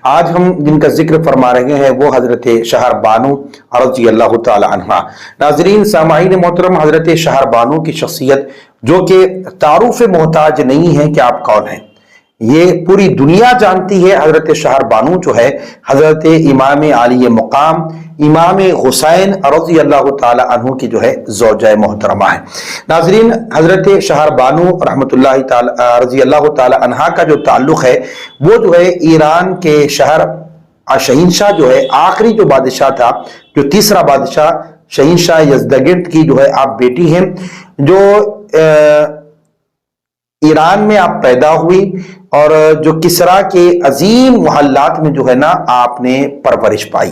آج ہم جن کا ذکر فرما رہے ہیں وہ حضرت شہر بانو رضی اللہ تعالی عنہ۔ ناظرین سامعین محترم، حضرت شہر بانو کی شخصیت جو کہ تعارف محتاج نہیں ہے کہ آپ کون ہیں، یہ پوری دنیا جانتی ہے۔ حضرت شہر بانو جو ہے حضرت امام عالی مقام امام حسین رضی اللہ تعالی عنہ کی جو ہے زوجہ محترمہ ہے۔ ناظرین حضرت شہر بانو رحمت اللہ تعالی رضی اللہ تعالی عنہ کا جو تعلق ہے وہ جو ہے ایران کے شہر شہنشاہ جو ہے آخری جو بادشاہ تھا، جو تیسرا بادشاہ شہنشاہ یزدگرد کی جو ہے آپ بیٹی ہیں، جو ایران میں آپ پیدا ہوئی اور جو کسرا کے عظیم محلات میں جو ہے نا آپ نے پرورش پائی۔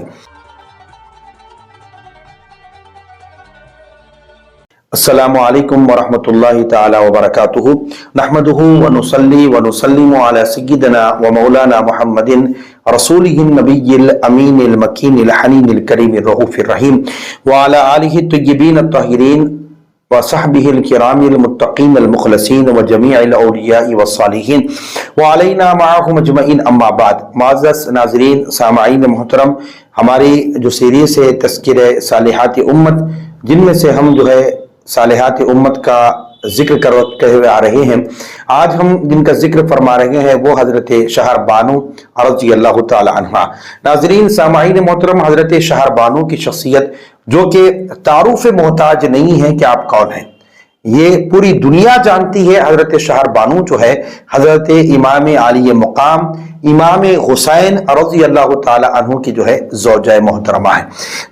السلام علیکم ورحمۃ اللہ تعالی وبرکاتہ، نحمدہ ونصلی ونسلم علی سیدنا و مولانا محمد رسولہ النبی الامین المکین الحنین الکریم الرؤوف الرحیم وعلی آلہ الطیبین الطاہرین وصحبہ الکرام المتقین المخلصین وجمیع الاولیاء والصالحین وعلینا معہم اجمعین، اما بعد۔ معزز ناظرین سامعین محترم، ہماری جو سیریز ہے تذکرہ صالحات امت، جن میں سے ہم جو ہے صالحات امت کا ذکر کرتے ہوئے آ رہے ہیں، آج ہم جن کا ذکر فرما رہے ہیں وہ حضرت شہر بانو رضی اللہ تعالی عنہ۔ ناظرین سامعین محترم، حضرت شہر بانو کی شخصیت جو کہ تعارف محتاج نہیں ہے کہ آپ کون ہیں، یہ پوری دنیا جانتی ہے۔ حضرت شہر بانو جو ہے حضرت امام عالی مقام امام حسین رضی اللہ تعالی عنہ کی جو ہے زوجہ محترمہ ہے۔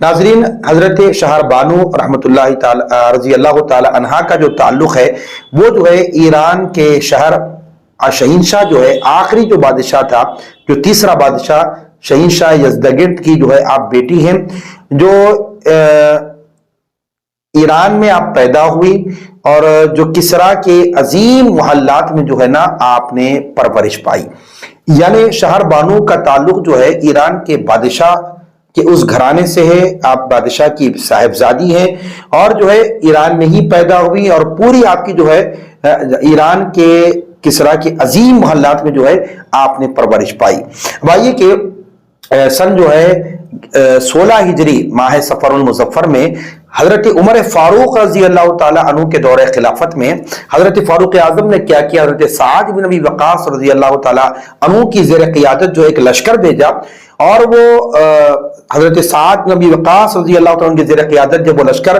ناظرین حضرت شہر بانو رحمت اللہ تعالی رضی اللہ تعالی عنہ کا جو تعلق ہے وہ جو ہے ایران کے شہر شہنشاہ جو ہے آخری جو بادشاہ تھا، جو تیسرا بادشاہ شہنشاہ یزدگرد کی جو ہے آپ بیٹی ہیں، جو ایران میں آپ پیدا ہوئی اور جو کسرا کے عظیم محلات میں جو ہے نا آپ نے پرورش پائی۔ یعنی شہر بانو کا تعلق جو ہے ایران کے بادشاہ کے اس گھرانے سے ہے، آپ بادشاہ کی صاحبزادی ہیں اور جو ہے ایران میں ہی پیدا ہوئی اور پوری آپ کی جو ہے ایران کے کسرا کے عظیم محلات میں جو ہے آپ نے پرورش پائی۔ اب آئیے کہ سن جو ہے 16 ہجری ماہ صفر المظفر میں حضرت عمر فاروق رضی اللہ تعالی عنہ کے دور خلافت میں حضرت فاروق اعظم نے کیا کیا، حضرت سعد بن ابی وقاص رضی اللہ تعالی عنہ کی زیر قیادت جو ایک لشکر بھیجا، اور وہ حضرت سعد بن ابی وقاص رضی اللہ تعالی عنہ کی زیر قیادت جب وہ لشکر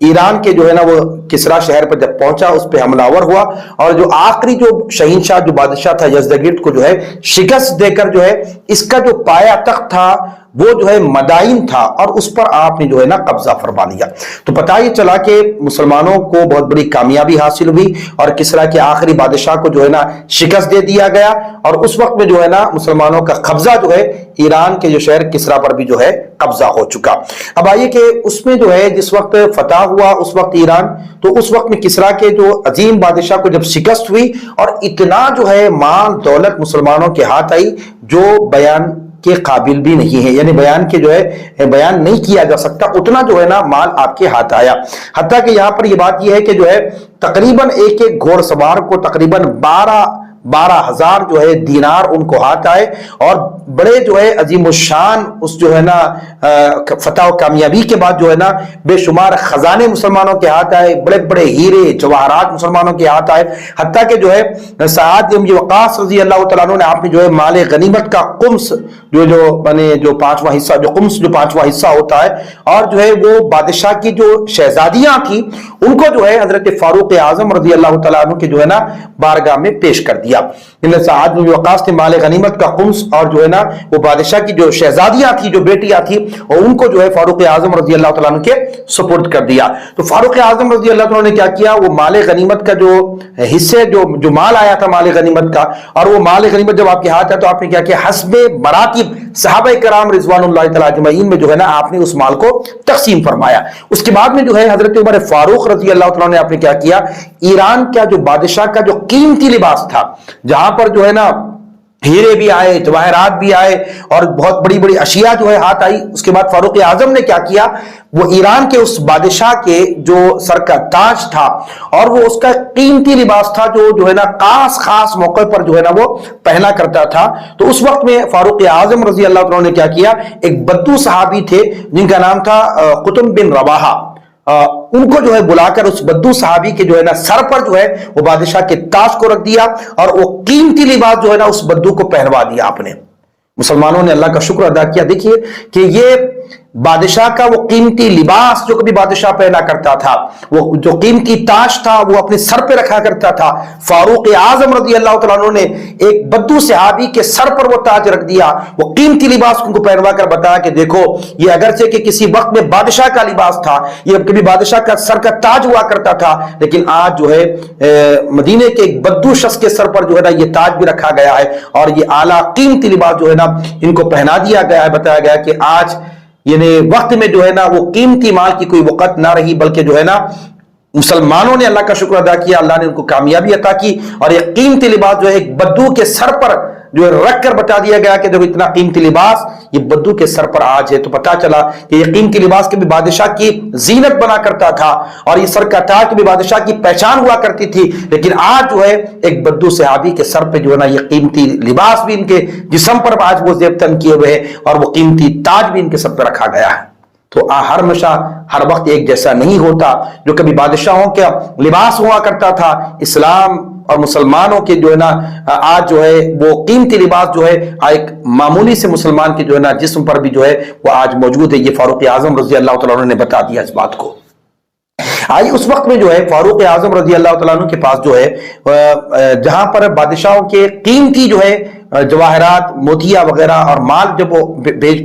ایران کے جو ہے نا وہ کسرا شہر پر جب پہنچا، اس پہ حملہ آور ہوا اور جو آخری جو شہنشاہ جو بادشاہ تھا یزدگرد کو جو ہے شکست دے کر جو ہے اس کا جو پایا تخت تھا وہ جو ہے مدائن تھا اور اس پر آپ نے جو ہے نا قبضہ فرما لیا۔ تو پتہ یہ چلا کہ مسلمانوں کو بہت بڑی کامیابی حاصل ہوئی اور کسرا کے آخری بادشاہ کو جو ہے نا شکست دے دیا گیا، اور اس وقت میں جو ہے نا مسلمانوں کا قبضہ جو ہے ایران کے جو شہر کسرا پر بھی جو ہے قبضہ ہو چکا۔ اب آئیے کہ اس میں جو ہے جس وقت فتح ہوا اس وقت ایران، تو اس وقت میں کسرا کے جو عظیم بادشاہ کو جب شکست ہوئی اور اتنا جو ہے مال دولت مسلمانوں کے ہاتھ آئی جو بیان کے قابل بھی نہیں ہے، یعنی بیان کے جو ہے بیان نہیں کیا جا سکتا، اتنا جو ہے نا مال آپ کے ہاتھ آیا۔ حتیٰ کہ یہاں پر یہ بات یہ ہے کہ جو ہے تقریباً ایک گھوڑ سوار کو تقریباً 12,000 جو ہے دینار ان کو ہاتھ آئے، اور بڑے جو ہے عظیم الشان اس جو ہے نا فتح و کامیابی کے بعد جو ہے نا بے شمار خزانے مسلمانوں کے ہاتھ آئے، بڑے بڑے ہیرے جواہرات مسلمانوں کے ہاتھ آئے، حتیٰ کہ جو ہے سعد بن وقاص رضی اللہ تعالیٰ عنہ نے آپ نے جو ہے مال غنیمت کا قمص جو پانچواں حصہ جو قمص جو پانچواں حصہ ہوتا ہے، اور جو ہے وہ بادشاہ کی جو شہزادیاں تھیں ان کو جو ہے حضرت فاروق اعظم رضی اللہ تعالیٰ عنہ کے جو ہے نا بارگاہ میں پیش کر دیا۔ سعد بن وقاص نے مال غنیمت کا خمس اور جو ہے نا وہ بادشاہ کی جو شہزادیاں تھی جو بیٹیاں تھی اور ان کو جو ہے فاروق اعظم رضی اللہ تعالیٰ عنہ کے سپرد کر دیا۔ تو فاروق اعظم رضی اللہ تعالیٰ عنہ نے کیا کیا، وہ مال غنیمت کا جو حصے جو مال آیا تھا مال غنیمت کا، اور وہ مال غنیمت جب آپ کے ہاتھ ہے تو آپ نے کیا کیا، حسب مراتب صحابہ کرام رضوان اللہ تعالیٰ اجمعین میں جو ہے نا آپ نے اس مال کو تقسیم فرمایا۔ اس کے بعد میں جو ہے حضرت عمر فاروق رضی اللہ تعالیٰ نے آپ نے کیا کیا، ایران کا جو بادشاہ کا جو قیمتی لباس تھا، جہاں پر جو ہے نا ہیرے بھی آئے، جواہرات بھی آئے اور بہت بڑی بڑی اشیاء جو ہے ہاتھ آئی۔ اس کے بعد فاروق اعظم نے کیا کیا، وہ ایران کے اس بادشاہ کے جو سر کا تاج تھا اور وہ اس کا قیمتی لباس تھا جو ہے نا خاص موقع پر جو ہے نا وہ پہنا کرتا تھا، تو اس وقت میں فاروق اعظم رضی اللہ عنہ نے کیا کیا، ایک بدو صحابی تھے جن کا نام تھا قطب بن رواحہ، ان کو جو ہے بلا کر اس بدو صحابی کے جو ہے نا سر پر جو ہے وہ بادشاہ کے تاج کو رکھ دیا اور وہ قیمتی لباس جو ہے نا اس بدو کو پہنوا دیا آپ نے۔ مسلمانوں نے اللہ کا شکر ادا کیا۔ دیکھیے کہ یہ بادشاہ کا وہ قیمتی لباس جو کبھی بادشاہ پہنا کرتا تھا، وہ جو قیمتی تاج تھا وہ اپنے سر پہ رکھا کرتا تھا، فاروق اعظم رضی اللہ تعالیٰ عنہ نے ایک بدو صحابی کے سر پر وہ تاج رکھ دیا، وہ قیمتی لباس ان کو پہنوا کر بتایا کہ دیکھو یہ اگرچہ کہ کسی وقت میں بادشاہ کا لباس تھا، یہ کبھی بادشاہ کا سر کا تاج ہوا کرتا تھا، لیکن آج جو ہے مدینے کے ایک بدو شخص کے سر پر جو ہے نا یہ تاج بھی رکھا گیا ہے اور یہ اعلیٰ قیمتی لباس جو ہے نا ان کو پہنا دیا گیا ہے۔ بتایا گیا کہ آج یعنی وقت میں جو ہے نا وہ قیمتی مال کی کوئی وقت نہ رہی، بلکہ جو ہے نا مسلمانوں نے اللہ کا شکر ادا کیا، اللہ نے ان کو کامیابی عطا کی اور یہ قیمتی لباس جو ہے ایک بدو کے سر پر جو رکھ کر بتا دیا گیا کہ دیکھو اتنا قیمتی لباس یہ بدو کے سر پر آج ہے، تو پتا چلا کہ یہ قیمتی لباس کے بھی بادشاہ کی زینت بنا کرتا تھا اور یہ سر کا تاج کے بھی بادشاہ کی پہچان ہوا کرتی تھی، لیکن آج جو ہے ایک بدو صحابی کے سر پہ جو ہے نا یہ قیمتی لباس بھی ان کے جسم پر آج وہ زیب تن کیے ہوئے ہیں اور وہ قیمتی تاج بھی ان کے سر پہ رکھا گیا ہے۔ تو ہر وقت ایک جیسا نہیں ہوتا، جو کبھی بادشاہوں کا لباس ہوا کرتا تھا، اسلام اور مسلمانوں کے جو ہے نا آج جو ہے وہ قیمتی لباس جو ہے ایک معمولی سے مسلمان کے جو ہے نا جسم پر بھی جو ہے وہ آج موجود ہے۔ یہ فاروق اعظم رضی اللہ تعالیٰ عنہ نے بتا دیا اس بات کو۔ آئی اس وقت میں جو ہے فاروق اعظم رضی اللہ تعالیٰ عنہ کے پاس جو ہے جہاں پر بادشاہوں کے قیمتی جو ہے جواہرات، موتیا وغیرہ اور مال جب وہ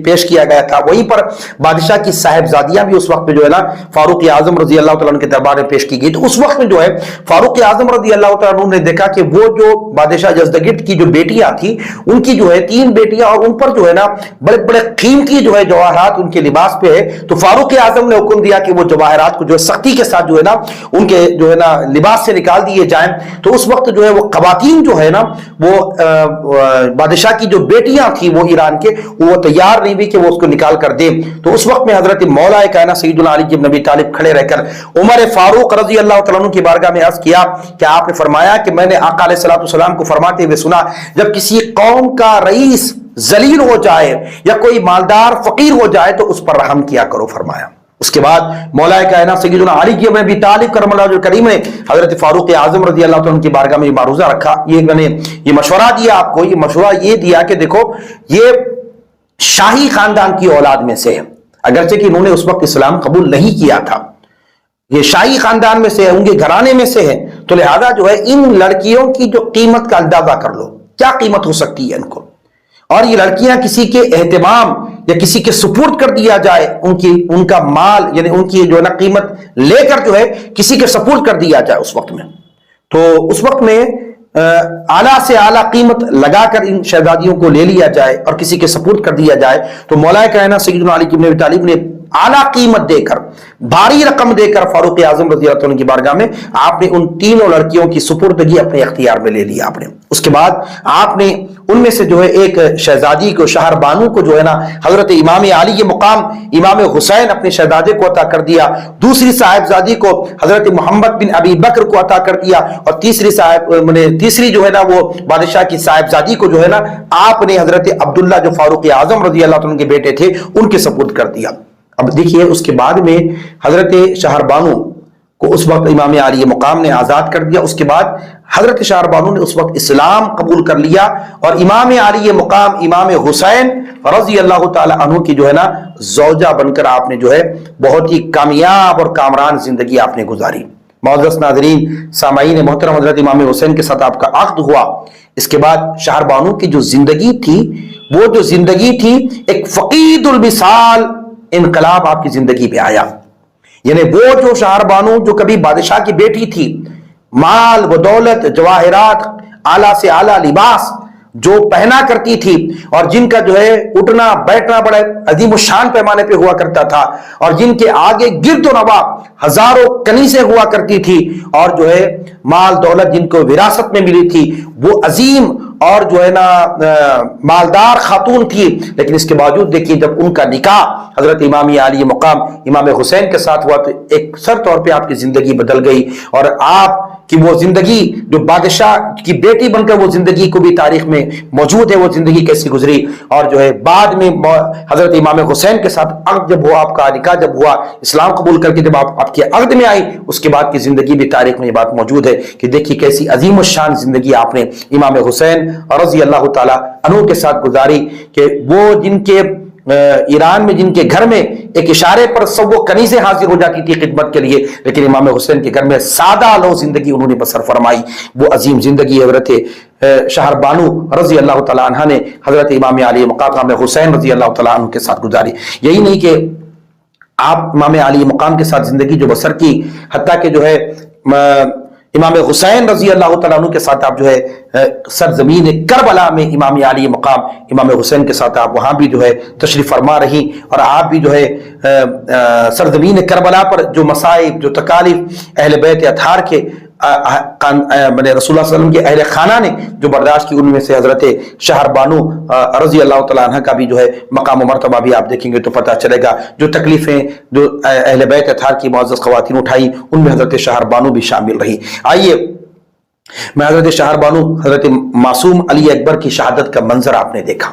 پیش کیا گیا تھا، وہیں پر بادشاہ کی صاحبزادیاں بھی اس وقت میں جو ہے نا فاروق اعظم رضی اللہ تعالیٰ عنہ کے دربار میں پیش کی گئی۔ تو اس وقت میں جو ہے فاروق اعظم رضی اللہ تعالیٰ عنہ نے دیکھا کہ وہ جو بادشاہ یزدگرد کی جو بیٹیاں تھیں، ان کی جو ہے 3 بیٹیاں اور ان پر جو ہے نا بڑے بڑے قیمتی جو ہے جواہرات ان کے لباس پہ ہے، تو فاروق اعظم نے حکم دیا کہ وہ جواہرات کو جو ہے سختی کے ساتھ جو ہے نا ان کے جو ہے نا لباس سے نکال دیے جائیں۔ تو اس وقت جو ہے وہ خواتین جو ہے نا وہ بادشاہ کی جو بیٹیاں تھیں وہ ایران کے، وہ تیار نہیں ہوئی کہ وہ اس کو نکال کر دیں۔ تو اس وقت میں حضرت مولا کائنات سیدنا علی بن ابی طالب کھڑے رہ کر عمر فاروق رضی اللہ تعالیٰ عنہ کی بارگاہ میں عرض کیا کہ آپ نے فرمایا کہ میں نے آقا علیہ الصلوۃ والسلام کو فرماتے ہوئے سنا، جب کسی قوم کا رئیس ذلیل ہو جائے یا کوئی مالدار فقیر ہو جائے تو اس پر رحم کیا کرو، فرمایا۔ اس کے بعد مولا کائنات سیدنا علی بن ابی طالب کرم اللہ وجہہ الکریم نے حضرت فاروق اعظم رضی اللہ تعالیٰ عنہ کی بارگاہ میں معروضہ رکھا، میں نے یہ مشورہ دیا آپ کو، یہ مشورہ یہ دیا کہ دیکھو یہ شاہی خاندان کی اولاد میں سے ہے، اگرچہ کہ انہوں نے اس وقت اسلام قبول نہیں کیا تھا، یہ شاہی خاندان میں سے ہے، ان کے گھرانے میں سے ہے، تو لہذا جو ہے ان لڑکیوں کی جو قیمت کا اندازہ کر لو کیا قیمت ہو سکتی ہے ان کو، اور یہ لڑکیاں کسی کے اہتمام یا کسی کے سپورٹ کر دیا جائے، ان کا مال یعنی ان کی جو ہے نا قیمت لے کر جو ہے کسی کے سپورٹ کر دیا جائے اس وقت میں، تو اس وقت میں اعلیٰ سے اعلیٰ قیمت لگا کر ان شہزادیوں کو لے لیا جائے اور کسی کے سپورٹ کر دیا جائے۔ تو مولا کائنات سیدنا علی بن ابی طالب نے اعلیٰ قیمت دے کر، بھاری رقم دے کر فاروق اعظم رضی اللہ عنہ کی بارگاہ میں آپ نے ان تینوں لڑکیوں کی سپردگی اپنے اختیار میں لے لیا آپ نے۔ اس کے بعد آپ نے ان میں سے جو ہے ایک شہزادی کو، شہر بانو کو جو ہے نا حضرت امام علی کے مقام امام حسین اپنے شہزادے کو عطا کر دیا، دوسری صاحبزادی کو حضرت محمد بن ابی بکر کو عطا کر دیا، اور تیسری جو ہے نا وہ بادشاہ کی صاحبزادی کو جو ہے نا آپ نے حضرت عبداللہ جو فاروق اعظم رضی اللہ عنہ کے بیٹے تھے ان کے سپرد کر دیا۔ اب دیکھیے اس کے بعد میں حضرت شہر بانو کو اس وقت امام علی مقام نے آزاد کر دیا، اس کے بعد حضرت شہر بانو نے اس وقت اسلام قبول کر لیا اور امام علی مقام امام حسین رضی اللہ تعالی عنہ کی جو ہے نا زوجہ بن کر آپ نے جو ہے بہت ہی کامیاب اور کامران زندگی آپ نے گزاری۔ معزز ناظرین سامعین محترم، حضرت امام حسین کے ساتھ آپ کا عقد ہوا، اس کے بعد شہر بانو کی جو زندگی تھی وہ جو زندگی تھی ایک فقید المثال انقلاب آپ کی زندگی میں آیا، یعنی وہ جو شہر بانو جو کبھی بادشاہ کی بیٹی تھی، مال و دولت، جواہرات، اعلیٰ سے اعلیٰ لباس جو پہنا کرتی تھی اور جن کا جو ہے اٹھنا بیٹھنا بڑے عظیم الشان پیمانے پہ ہوا کرتا تھا اور جن کے آگے گرد و نواح ہزاروں کنیسیں ہوا کرتی تھی اور جو ہے مال دولت جن کو وراثت میں ملی تھی، وہ عظیم اور جو ہے نا مالدار خاتون تھی، لیکن اس کے باوجود دیکھیے جب ان کا نکاح حضرت امام عالی مقام امام حسین کے ساتھ ہوا تو ایک سر طور پہ آپ کی زندگی بدل گئی، اور آپ کی وہ زندگی جو بادشاہ کی بیٹی بن کر وہ زندگی کو بھی تاریخ میں موجود ہے، وہ زندگی کیسی گزری، اور جو ہے بعد میں حضرت امام حسین کے ساتھ عقد جب ہوا، آپ کا نکاح جب ہوا، اسلام قبول کر کے جب آپ کے عقد میں آئی، اس کے بعد کی زندگی بھی تاریخ میں یہ بات موجود ہے کہ دیکھیے کیسی عظیم الشان زندگی آپ نے امام حسین رضی اللہ تعالی عنہ کے ساتھ گزاری، کہ وہ جن کے ایران میں جن کے گھر میں ایک اشارے پر سب وہ کنیزیں حاضر ہو جاتی تھی خدمت کے لیے، لیکن امام حسین کے گھر میں سادہ لو زندگی انہوں نے بسر فرمائی۔ وہ عظیم زندگی حضرت شہر بانو رضی اللہ تعالی عنہ نے حضرت امام علی مقام حسین رضی اللہ تعالی عنہ کے ساتھ گزاری۔ یہی نہیں کہ آپ امام علی مقام کے ساتھ زندگی جو بسر کی، حتیٰ کہ جو ہے امام حسین رضی اللہ تعالیٰ عنہ کے ساتھ آپ جو ہے سرزمین کربلا میں امام علی مقام امام حسین کے ساتھ آپ وہاں بھی جو ہے تشریف فرما رہی، اور آپ بھی جو ہے سرزمین کربلا پر جو مصائب جو تکالیف اہل بیت اطہار کے رسول اللہ صلی اللہ علیہ وسلم کے اہل خانہ نے جو برداشت کی، ان میں سے حضرت شہر بانو رضی اللہ تعالیٰ عنہ کا بھی جو ہے مقام و مرتبہ بھی آپ دیکھیں گے تو پتہ چلے گا۔ جو تکلیفیں جو اہل بیت اطہار کی معزز خواتین اٹھائی، ان میں حضرت شہر بانو بھی شامل رہی۔ آئیے میں حضرت شہر بانو حضرت معصوم علی اکبر کی شہادت کا منظر آپ نے دیکھا،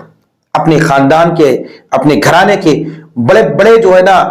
اپنے خاندان کے اپنے گھرانے کے بڑے بڑے جو ہے نا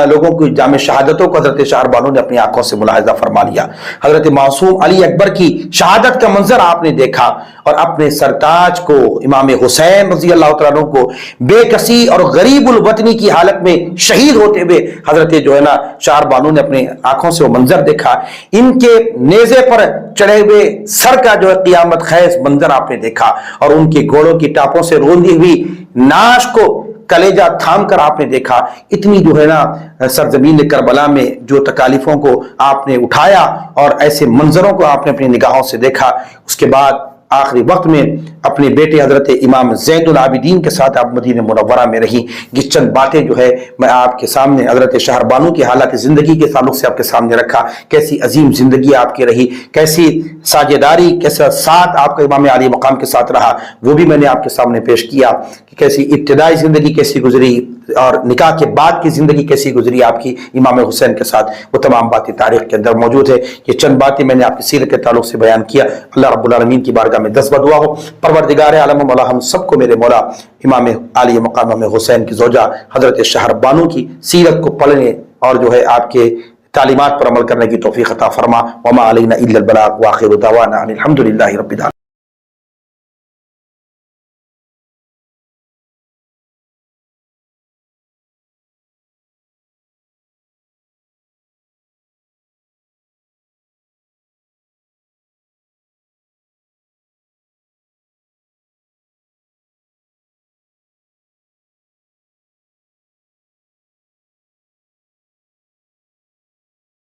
لوگوں کی جامع شہادتوں کو حضرت شہر بانو نے اپنی آنکھوں سے ملاحظہ فرما لیا۔ حضرت معصوم علی اکبر کی شہادت کا منظر آپ نے دیکھا، اور اپنے سرتاج کو امام حسین رضی اللہ تعالیٰ عنہ کو بے کسی اور غریب الوطنی کی حالت میں شہید ہوتے ہوئے حضرت جو ہے نا شہر بانو نے اپنے آنکھوں سے وہ منظر دیکھا۔ ان کے نیزے پر چڑھے ہوئے سر کا جو ہے قیامت خیز منظر آپ نے دیکھا، اور ان کے گھوڑوں کی ٹاپوں سے روندی ہوئی ناش کو کلیجہ تھام کر آپ نے دیکھا۔ اتنی جو ہے نا سرزمین کربلا میں جو تکالیفوں کو آپ نے اٹھایا اور ایسے منظروں کو آپ نے اپنی نگاہوں سے دیکھا، اس کے بعد آخری وقت میں اپنے بیٹے حضرت امام زین العابدین کے ساتھ آپ مدینہ منورہ میں رہی۔ یہ چند باتیں جو ہے میں آپ کے سامنے حضرت شہر بانو کی حالات زندگی کے تعلق سے آپ کے سامنے رکھا، کیسی عظیم زندگی آپ کی رہی، کیسی ساجداری، کیسا ساتھ آپ کا امام علی مقام کے ساتھ رہا، وہ بھی میں نے آپ کے سامنے پیش کیا کہ کیسی ابتدائی زندگی کیسی گزری اور نکاح کے بعد کی زندگی کیسی گزری آپ کی امام حسین کے ساتھ، وہ تمام باتیں تاریخ کے اندر موجود ہے۔ یہ چند باتیں میں نے آپ کی سیرت کے تعلق سے بیان کیا۔ اللہ رب العالمین کی بارگاہ میں دست بدعا ہو، پروردگار عالم مولا ہم سب کو میرے مولا امام علی مقام امام حسین کی زوجہ حضرت شہر بانو کی سیرت کو پڑھنے اور جو ہے آپ کے تعلیمات پر عمل کرنے کی توفیق عطا فرما۔ وما علینا الا البلاغ، وآخر دعوانا ان الحمد للہ رب العالمین۔